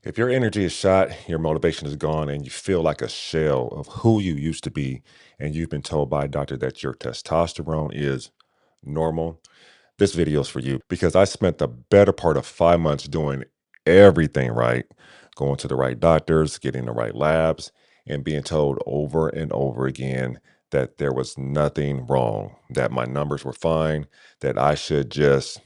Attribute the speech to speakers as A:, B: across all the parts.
A: If your energy is shot, your motivation is gone, and you feel like a shell of who you used to be, and you've been told by a doctor that your testosterone is normal, this video is for you because I spent the better part of 5 months doing everything right, going to the right doctors, getting the right labs, and being told over and over again that there was nothing wrong, that my numbers were fine, that I should just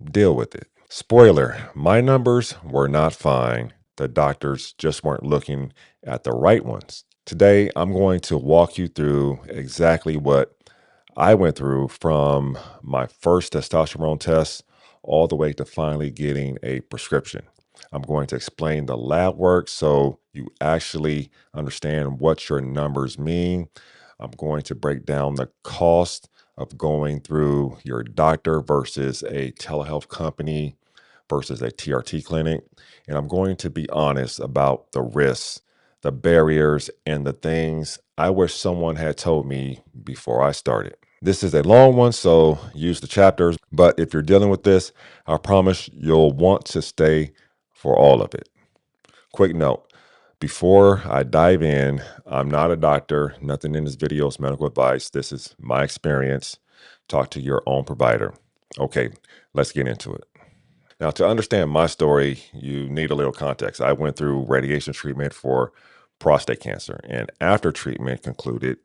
A: deal with it. Spoiler, my numbers were not fine. The doctors just weren't looking at the right ones. Today, I'm going to walk you through exactly what I went through from my first testosterone test all the way to finally getting a prescription. I'm going to explain the lab work so you actually understand what your numbers mean. I'm going to break down the cost of going through your doctor versus a telehealth company versus a TRT clinic. And I'm going to be honest about the risks, the barriers, and the things I wish someone had told me before I started. This is a long one, so use the chapters. But if you're dealing with this, I promise you'll want to stay for all of it. Quick note. Before I dive in, I'm not a doctor. Nothing in this video is medical advice. This is my experience. Talk to your own provider. Okay, let's get into it. Now, to understand my story, you need a little context. I went through radiation treatment for prostate cancer, and after treatment concluded,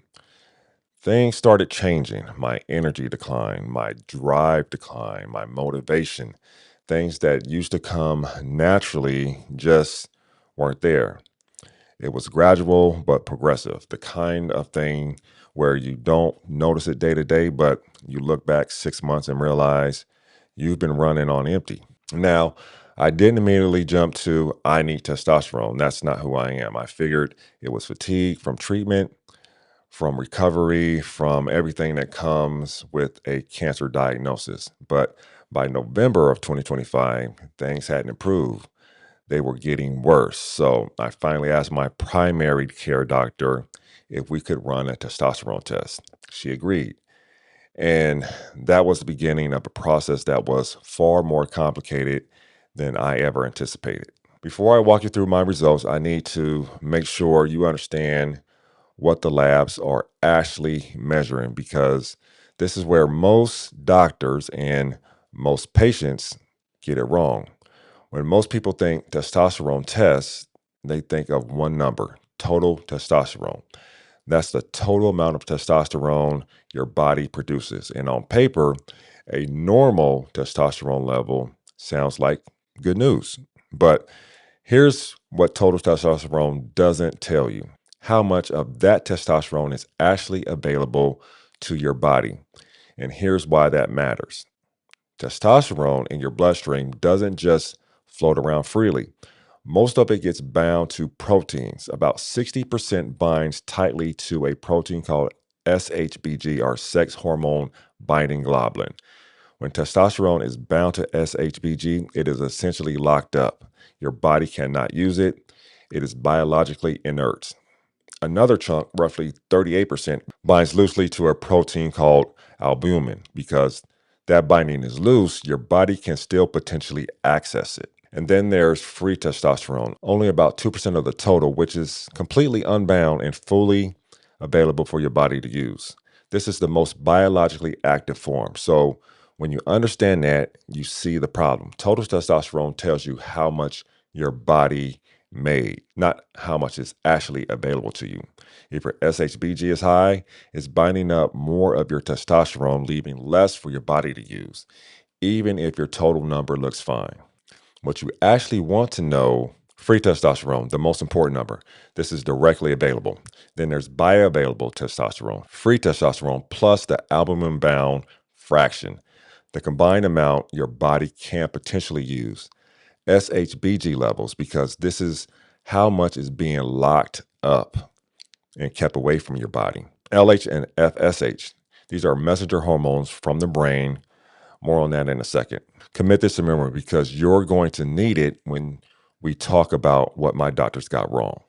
A: things started changing. My energy declined, my drive declined, my motivation, things that used to come naturally just weren't there. It was gradual but progressive, the kind of thing where you don't notice it day to day, but you look back 6 months and realize you've been running on empty. Now, I didn't immediately jump to, I need testosterone. That's not who I am. I figured it was fatigue from treatment, from recovery, from everything that comes with a cancer diagnosis. But by November of 2025, things hadn't improved. They were getting worse. So I finally asked my primary care doctor if we could run a testosterone test. She agreed. And that was the beginning of a process that was far more complicated than I ever anticipated. Before I walk you through my results, I need to make sure you understand what the labs are actually measuring because this is where most doctors and most patients get it wrong. When most people think testosterone tests, they think of one number, total testosterone. That's the total amount of testosterone your body produces. And on paper, a normal testosterone level sounds like good news. But here's what total testosterone doesn't tell you: how much of that testosterone is actually available to your body. And here's why that matters. Testosterone in your bloodstream doesn't just float around freely. Most of it gets bound to proteins. About 60% binds tightly to a protein called SHBG, or sex hormone binding globulin. When testosterone is bound to SHBG, it is essentially locked up. Your body cannot use it. It is biologically inert. Another chunk, roughly 38%, binds loosely to a protein called albumin. Because that binding is loose, your body can still potentially access it. And then there's free testosterone, only about 2% of the total, which is completely unbound and fully available for your body to use. This is the most biologically active form. So when you understand that, you see the problem. Total testosterone tells you how much your body made, not how much is actually available to you. If your SHBG is high, it's binding up more of your testosterone, leaving less for your body to use, even if your total number looks fine. What you actually want to know: free testosterone, the most important number. This is directly available. Then there's bioavailable testosterone, free testosterone plus the albumin bound fraction, the combined amount your body can potentially use. SHBG levels, because this is how much is being locked up and kept away from your body. LH and FSH, these are messenger hormones from the brain. More on that in a second. Commit this to memory because you're going to need it when we talk about what my doctors got wrong.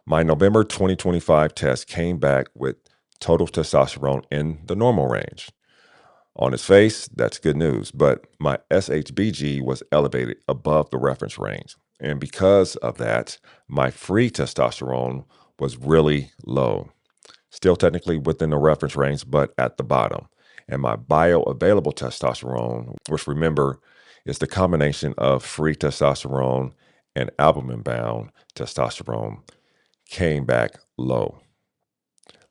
A: My November 2025 test came back with total testosterone in the normal range. On its face, that's good news, but my SHBG was elevated above the reference range. And because of that, my free testosterone was really low, still technically within the reference range, but at the bottom. And my bioavailable testosterone, which remember is the combination of free testosterone and albumin bound testosterone, came back low.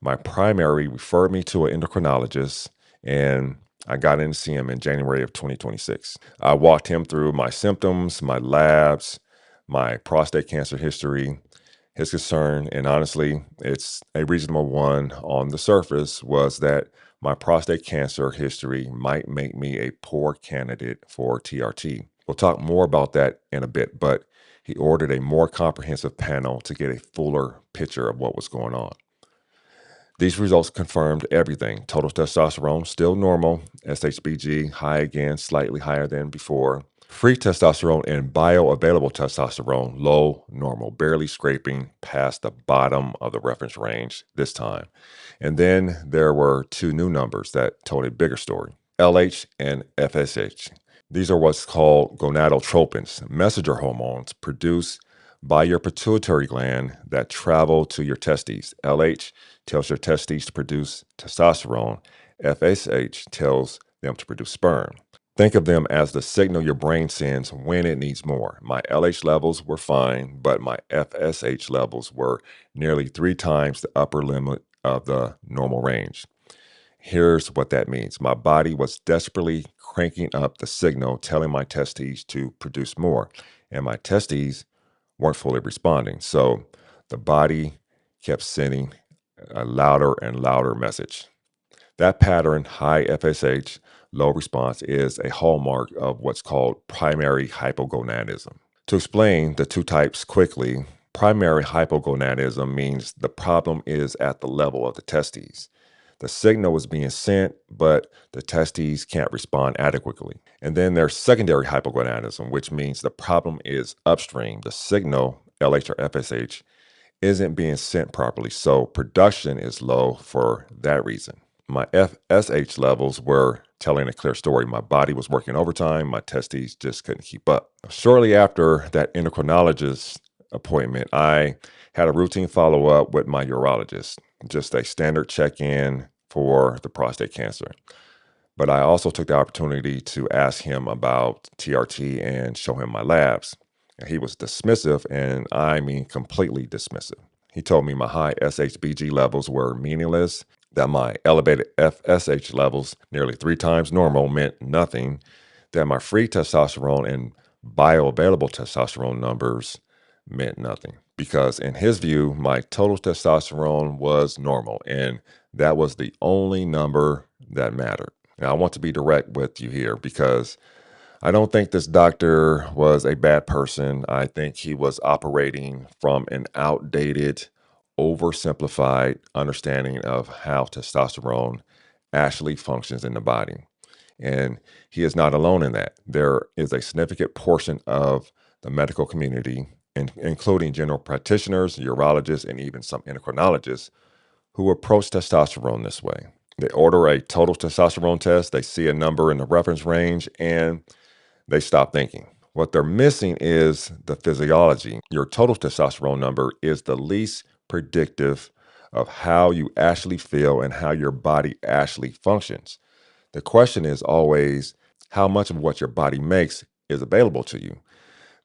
A: My primary referred me to an endocrinologist, and I got in to see him in January of 2026. I walked him through my symptoms, my labs, my prostate cancer history. His concern, and honestly, it's a reasonable one on the surface, was that my prostate cancer history might make me a poor candidate for TRT. We'll talk more about that in a bit, but he ordered a more comprehensive panel to get a fuller picture of what was going on. These results confirmed everything. Total testosterone, still normal. SHBG, high again, slightly higher than before. Free testosterone and bioavailable testosterone, low, normal, barely scraping past the bottom of the reference range this time. And then there were two new numbers that told a bigger story, LH and FSH. These are what's called gonadotropins, messenger hormones produced by your pituitary gland that travel to your testes. LH tells your testes to produce testosterone. FSH tells them to produce sperm. Think of them as the signal your brain sends when it needs more. My LH levels were fine, but my FSH levels were nearly 3 times the upper limit of the normal range. Here's what that means. My body was desperately cranking up the signal, telling my testes to produce more, and my testes weren't fully responding. So the body kept sending a louder and louder message. That pattern, high FSH, low response, is a hallmark of what's called primary hypogonadism. To explain the two types quickly, primary hypogonadism means the problem is at the level of the testes. The signal is being sent, but the testes can't respond adequately. And then there's secondary hypogonadism, which means the problem is upstream. The signal, LH or FSH, isn't being sent properly, so production is low for that reason. My FSH levels were telling a clear story. My body was working overtime. My testes just couldn't keep up. Shortly after that endocrinologist appointment, I had a routine follow-up with my urologist, just a standard check-in for the prostate cancer. But I also took the opportunity to ask him about TRT and show him my labs. He was dismissive, and I mean completely dismissive. He told me my high SHBG levels were meaningless, that my elevated FSH levels, nearly 3 times normal, meant nothing, that my free testosterone and bioavailable testosterone numbers meant nothing. Because in his view, my total testosterone was normal, and that was the only number that mattered. Now, I want to be direct with you here because I don't think this doctor was a bad person. I think he was operating from an outdated, oversimplified understanding of how testosterone actually functions in the body. And he is not alone in that. There is a significant portion of the medical community, including general practitioners, urologists, and even some endocrinologists, who approach testosterone this way. They order a total testosterone test, they see a number in the reference range, and they stop thinking. What they're missing is the physiology. Your total testosterone number is the least predictive of how you actually feel and how your body actually functions. The question is always how much of what your body makes is available to you.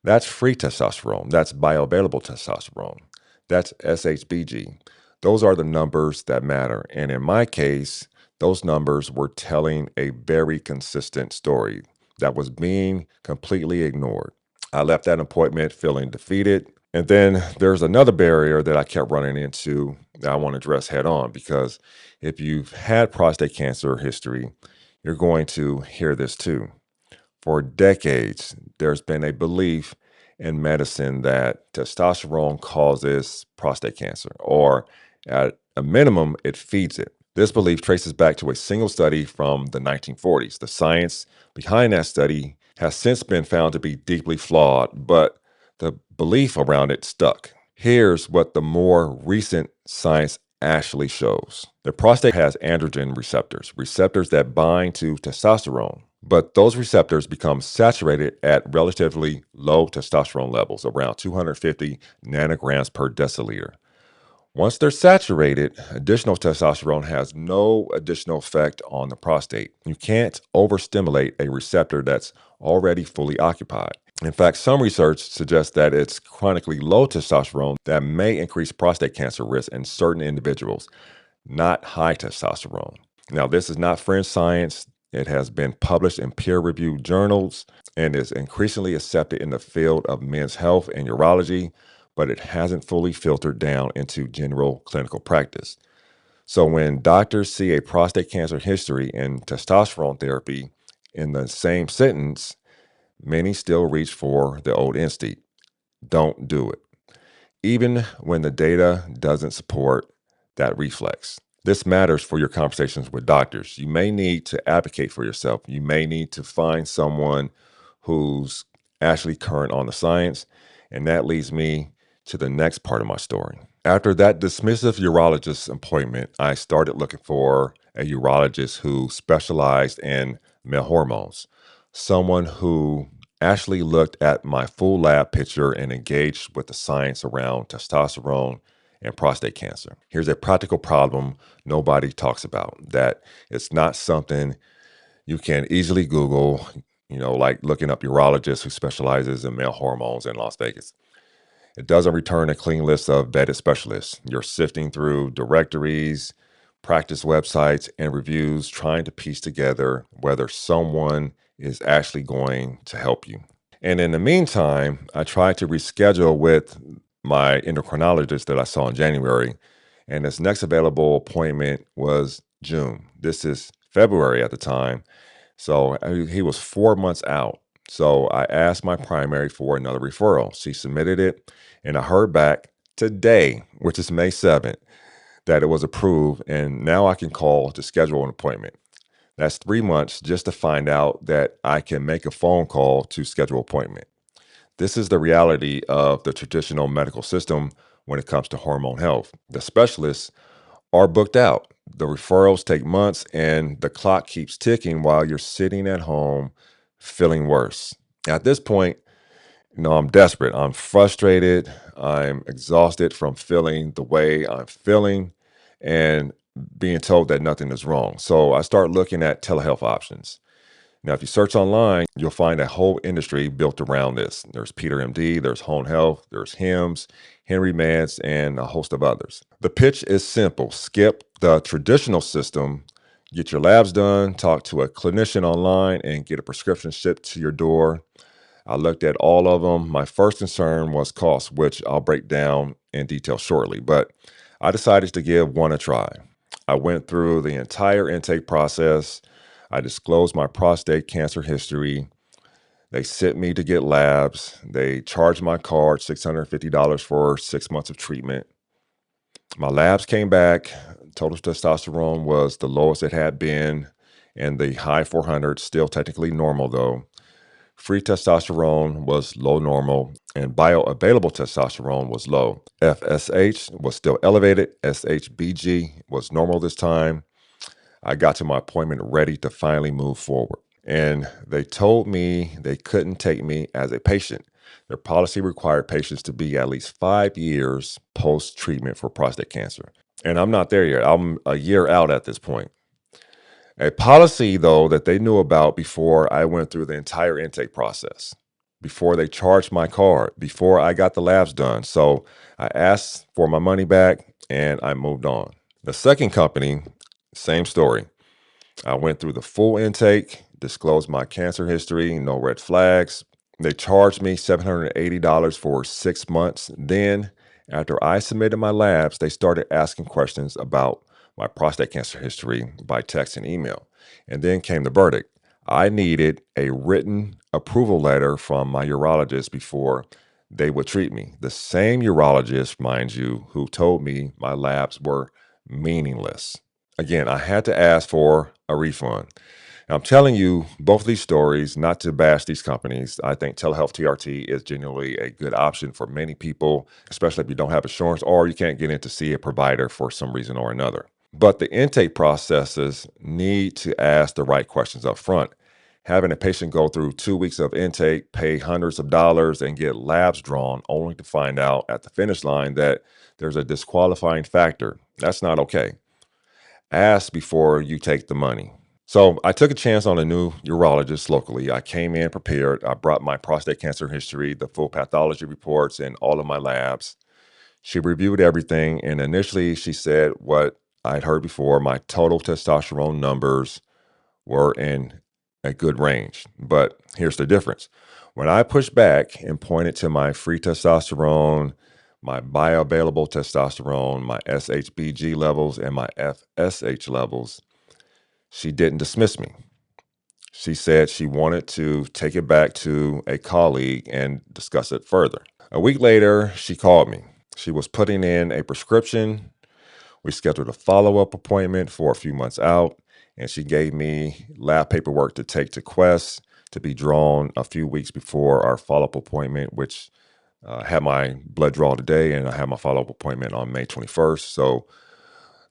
A: That's free testosterone. That's bioavailable testosterone. That's SHBG. Those are the numbers that matter. And in my case, those numbers were telling a very consistent story that was being completely ignored. I left that appointment feeling defeated. And then there's another barrier that I kept running into that I want to address head on, because if you've had prostate cancer history, you're going to hear this too. For decades, there's been a belief in medicine that testosterone causes prostate cancer, or at a minimum, it feeds it. This belief traces back to a single study from the 1940s. The science behind that study has since been found to be deeply flawed, but the belief around it stuck. Here's what the more recent science actually shows. The prostate has androgen receptors, receptors that bind to testosterone. But those receptors become saturated at relatively low testosterone levels, around 250 nanograms per deciliter. Once they're saturated, additional testosterone has no additional effect on the prostate. You can't overstimulate a receptor that's already fully occupied. In fact, some research suggests that it's chronically low testosterone that may increase prostate cancer risk in certain individuals, not high testosterone. Now, this is not fringe science. It has been published in peer-reviewed journals and is increasingly accepted in the field of men's health and urology, but it hasn't fully filtered down into general clinical practice. So when doctors see a prostate cancer history and testosterone therapy in the same sentence, many still reach for the old instinct. Don't do it, even when the data doesn't support that reflex. This matters for your conversations with doctors. You may need to advocate for yourself. You may need to find someone who's actually current on the science. And that leads me to the next part of my story. After that dismissive urologist appointment, I started looking for a urologist who specialized in male hormones, someone who actually looked at my full lab picture and engaged with the science around testosterone and prostate cancer. Here's a practical problem nobody talks about, that it's not something you can easily Google, like looking up urologist who specializes in male hormones in Las Vegas. It doesn't return a clean list of vetted specialists. You're sifting through directories, practice websites, and reviews, trying to piece together whether someone is actually going to help you. And in the meantime, I tried to reschedule with my endocrinologist that I saw in January, and his next available appointment was June. This is February at the time. So he was 4 months out. So I asked my primary for another referral. She submitted it, and I heard back today, which is May 7th, that it was approved. And now I can call to schedule an appointment. That's 3 months just to find out that I can make a phone call to schedule an appointment. This is the reality of the traditional medical system when it comes to hormone health. The specialists are booked out. The referrals take months, and the clock keeps ticking while you're sitting at home feeling worse. At this point, I'm desperate. I'm frustrated. I'm exhausted from feeling the way I'm feeling and being told that nothing is wrong. So I start looking at telehealth options. Now, if you search online, you'll find a whole industry built around this. There's Peter MD, there's Home Health, there's HIMS, Henry Mance, and a host of others. The pitch is simple. Skip the traditional system, get your labs done, talk to a clinician online, and get a prescription shipped to your door. I looked at all of them. My first concern was cost, which I'll break down in detail shortly, but I decided to give one a try. I went through the entire intake process. I disclosed my prostate cancer history. They sent me to get labs. They charged my card $650 for 6 months of treatment. My labs came back. Total testosterone was the lowest it had been, and the high 400s, still technically normal though. Free testosterone was low normal, and bioavailable testosterone was low. FSH was still elevated. SHBG was normal this time. I got to my appointment ready to finally move forward. And they told me they couldn't take me as a patient. Their policy required patients to be at least 5 years post-treatment for prostate cancer. And I'm not there yet. I'm a year out at this point. A policy, though, that they knew about before I went through the entire intake process, before they charged my card, before I got the labs done. So I asked for my money back and I moved on. The second company, same story. I went through the full intake, disclosed my cancer history, no red flags. They charged me $780 for 6 months. Then, after I submitted my labs, they started asking questions about my prostate cancer history by text and email. And then came the verdict. I needed a written approval letter from my urologist before they would treat me. The same urologist, mind you, who told me my labs were meaningless. Again, I had to ask for a refund. Now, I'm telling you both of these stories not to bash these companies. I think telehealth TRT is genuinely a good option for many people, especially if you don't have insurance or you can't get in to see a provider for some reason or another. But the intake processes need to ask the right questions up front. Having a patient go through 2 weeks of intake, pay hundreds of dollars, and get labs drawn only to find out at the finish line that there's a disqualifying factor. That's not okay. Ask before you take the money. So I took a chance on a new urologist locally. I came in prepared. I brought my prostate cancer history, the full pathology reports, and all of my labs. She reviewed everything, and initially she said what I'd heard before. My total testosterone numbers were in a good range. But here's the difference. When I pushed back and pointed to my free testosterone, my bioavailable testosterone, my SHBG levels, and my FSH levels, she didn't dismiss me. She said she wanted to take it back to a colleague and discuss it further. A week later, she called me. She was putting in a prescription. We scheduled a follow-up appointment for a few months out, and she gave me lab paperwork to take to Quest to be drawn a few weeks before our follow-up appointment, which had my blood draw today, and I have my follow-up appointment on May 21st. So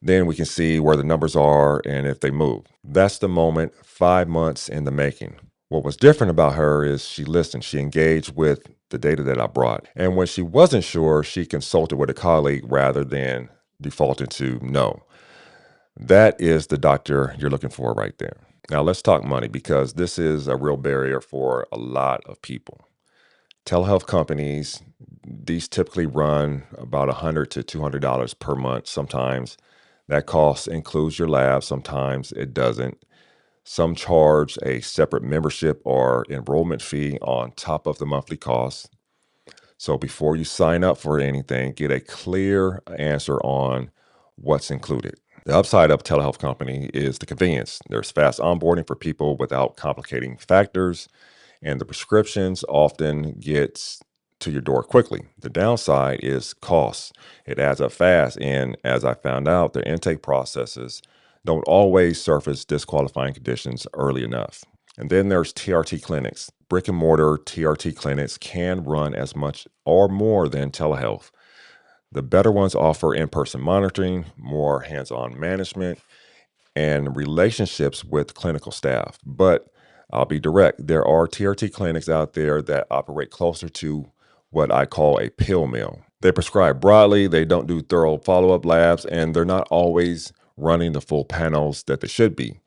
A: then we can see where the numbers are and if they move. That's the moment, 5 months in the making. What was different about her is she listened, she engaged with the data that I brought. And when she wasn't sure, she consulted with a colleague rather than defaulting to no. That is the doctor you're looking for right there. Now let's talk money, because this is a real barrier for a lot of people. Telehealth companies, these typically run about $100 to $200 per month. Sometimes that cost includes your lab, sometimes it doesn't. Some charge a separate membership or enrollment fee on top of the monthly cost. So before you sign up for anything, get a clear answer on what's included. The upside of a telehealth company is the convenience. There's fast onboarding for people without complicating factors, and the prescriptions often get to your door quickly. The downside is costs. It adds up fast, and as I found out, the intake processes don't always surface disqualifying conditions early enough. And then there's TRT clinics. Brick and mortar TRT clinics can run as much or more than telehealth. The better ones offer in-person monitoring, more hands-on management, and relationships with clinical staff. But I'll be direct, there are TRT clinics out there that operate closer to what I call a pill mill. They prescribe broadly, they don't do thorough follow-up labs, and they're not always running the full panels that they should be.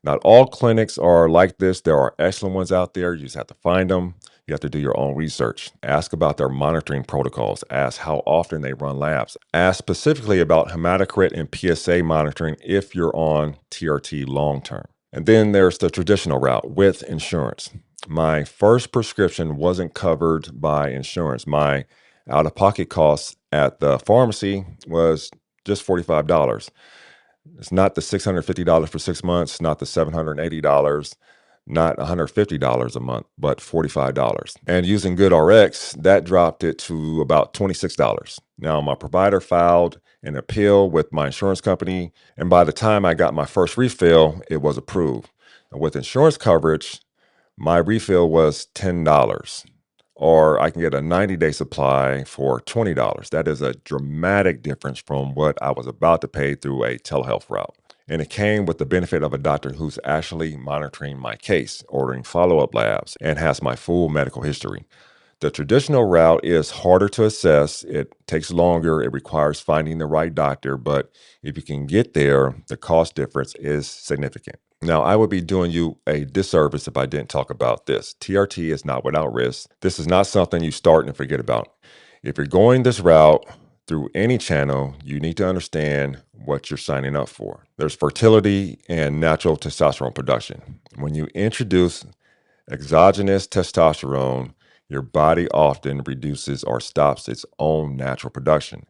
A: Not all clinics are like this. There are excellent ones out there. You just have to find them. You have to do your own research. Ask about their monitoring protocols. Ask how often they run labs. Ask specifically about hematocrit and PSA monitoring if you're on TRT long term. And then there's the traditional route with insurance. My first prescription wasn't covered by insurance. My out-of-pocket costs at the pharmacy was just $45. It's not the $650 for 6 months, not the $780, not $150 a month, but $45. And using GoodRx, that dropped it to about $26. Now, my provider filed an appeal with my insurance company, and by the time I got my first refill, it was approved. And with insurance coverage, my refill was $10. Or I can get a 90-day supply for $20. That is a dramatic difference from what I was about to pay through a telehealth route. And it came with the benefit of a doctor who's actually monitoring my case, ordering follow-up labs, and has my full medical history. The traditional route is harder to assess. It takes longer. It requires finding the right doctor. But if you can get there, the cost difference is significant. Now, I would be doing you a disservice if I didn't talk about this. TRT is not without risk. This is not something you start and forget about. If you're going this route through any channel, you need to understand what you're signing up for. There's fertility and natural testosterone production. When you introduce exogenous testosterone, your body often reduces or stops its own natural production.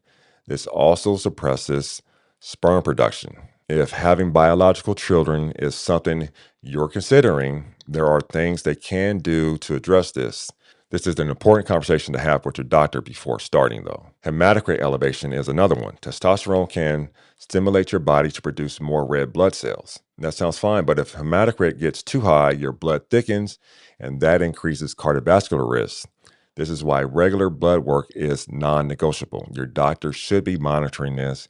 A: This also suppresses sperm production. If having biological children is something you're considering, there are things they can do to address this. This is an important conversation to have with your doctor before starting, though. Hematocrit elevation is another one. Testosterone can stimulate your body to produce more red blood cells. That sounds fine, but if hematocrit gets too high, your blood thickens, and that increases cardiovascular risk. This is why regular blood work is non-negotiable. Your doctor should be monitoring this,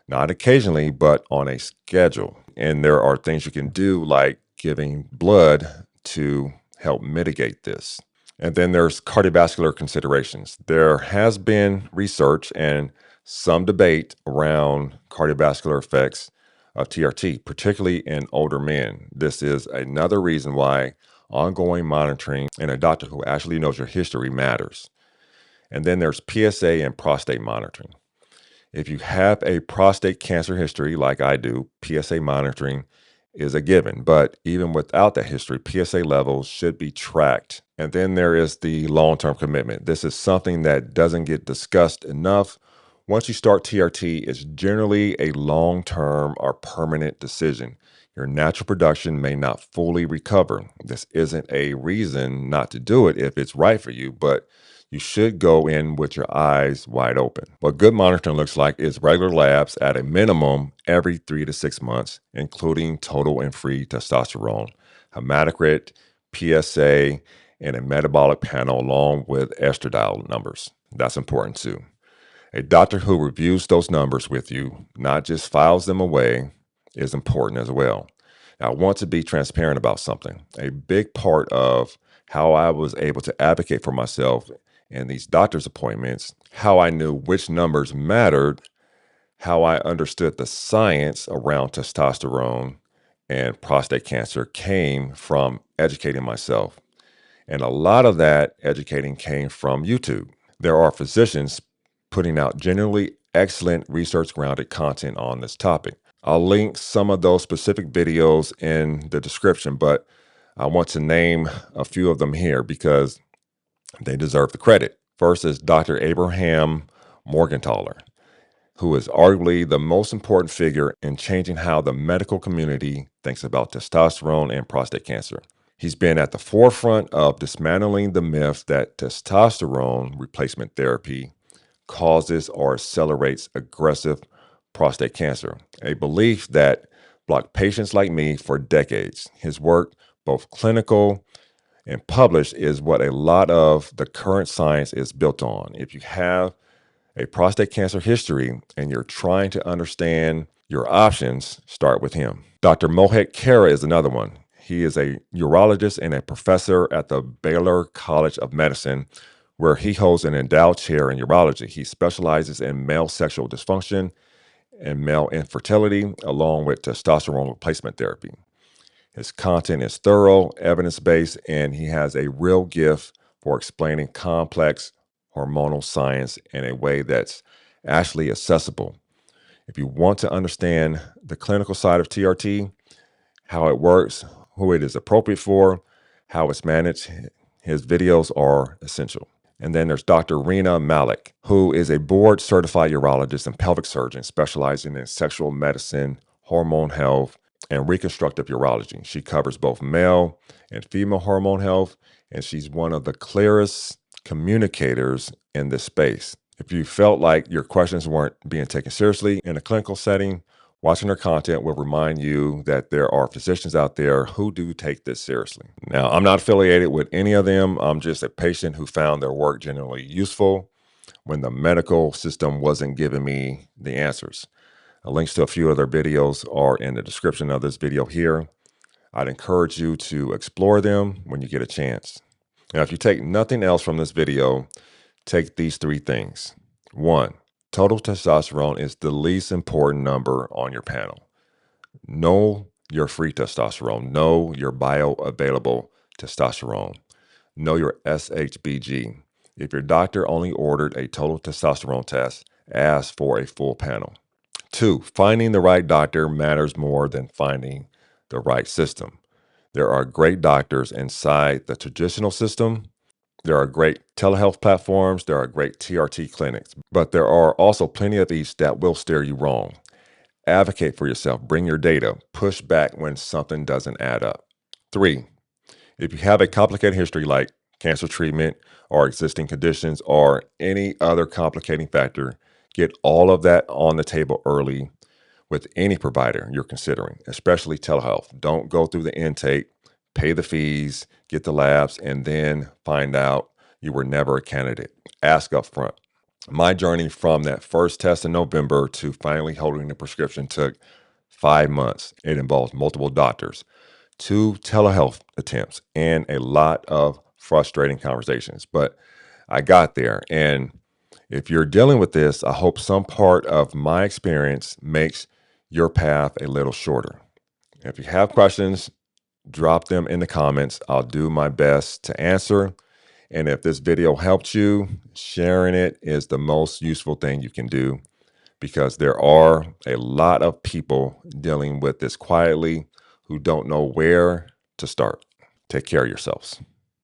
A: not occasionally, but on a schedule. And there are things you can do, like giving blood to help mitigate this. And then there's cardiovascular considerations. There has been research and some debate around cardiovascular effects of TRT, particularly in older men. This is another reason why ongoing monitoring and a doctor who actually knows your history matters. And then there's PSA and prostate monitoring. If you have a prostate cancer history like I do, PSA monitoring is a given. But even without that history, PSA levels should be tracked. And then there is the long-term commitment. This is something that doesn't get discussed enough. Once you start TRT, it's generally a long-term or permanent decision. Your natural production may not fully recover. This isn't a reason not to do it if it's right for you, but you should go in with your eyes wide open. What good monitoring looks like is regular labs at a minimum every 3 to 6 months, including total and free testosterone, hematocrit, PSA, and a metabolic panel along with estradiol numbers. That's important too. A doctor who reviews those numbers with you, not just files them away, is important as well. Now, I want to be transparent about something. A big part of how I was able to advocate for myself in these doctor's appointments, how I knew which numbers mattered, how I understood the science around testosterone and prostate cancer came from educating myself. And a lot of that educating came from YouTube. There are physicians putting out genuinely excellent research-grounded content on this topic. I'll link some of those specific videos in the description, but I want to name a few of them here because they deserve the credit. First is Dr. Abraham Morgentaler, who is arguably the most important figure in changing how the medical community thinks about testosterone and prostate cancer. He's been at the forefront of dismantling the myth that testosterone replacement therapy causes or accelerates aggressive prostate cancer, a belief that blocked patients like me for decades. His work, both clinical and published, is what a lot of the current science is built on. If you have a prostate cancer history and you're trying to understand your options, start with him. Dr. Mohit Kara is another one. He is a urologist and a professor at the Baylor College of Medicine, where he holds an endowed chair in urology. He specializes in male sexual dysfunction and male infertility, along with testosterone replacement therapy. His content is thorough, evidence-based, and he has a real gift for explaining complex hormonal science in a way that's actually accessible. If you want to understand the clinical side of TRT, how it works, who it is appropriate for, how it's managed, his videos are essential. And then there's Dr. Rena Malik, who is a board-certified urologist and pelvic surgeon specializing in sexual medicine, hormone health, and reconstructive urology. She covers both male and female hormone health, and she's one of the clearest communicators in this space. If you felt like your questions weren't being taken seriously in a clinical setting, watching her content will remind you that there are physicians out there who do take this seriously. Now, I'm not affiliated with any of them. I'm just a patient who found their work genuinely useful when the medical system wasn't giving me the answers. Links to a few of their videos are in the description of this video here. I'd encourage you to explore them when you get a chance. Now, if you take nothing else from this video, take these three things. 1, total testosterone is the least important number on your panel. Know your free testosterone. Know your bioavailable testosterone. Know your SHBG. If your doctor only ordered a total testosterone test, ask for a full panel. 2, finding the right doctor matters more than finding the right system. There are great doctors inside the traditional system. There are great telehealth platforms. There are great TRT clinics, but there are also plenty of these that will steer you wrong. Advocate for yourself. Bring your data. Push back when something doesn't add up. 3, if you have a complicated history like cancer treatment or existing conditions or any other complicating factor, get all of that on the table early with any provider you're considering, especially telehealth. Don't go through the intake, pay the fees, get the labs, and then find out you were never a candidate. Ask up front. My journey from that first test in November to finally holding the prescription took 5 months. It involves multiple doctors, 2 telehealth attempts, and a lot of frustrating conversations. But I got there. And if you're dealing with this, I hope some part of my experience makes your path a little shorter. If you have questions, drop them in the comments. I'll do my best to answer. And if this video helped you, sharing it is the most useful thing you can do, because there are a lot of people dealing with this quietly who don't know where to start. Take care of yourselves.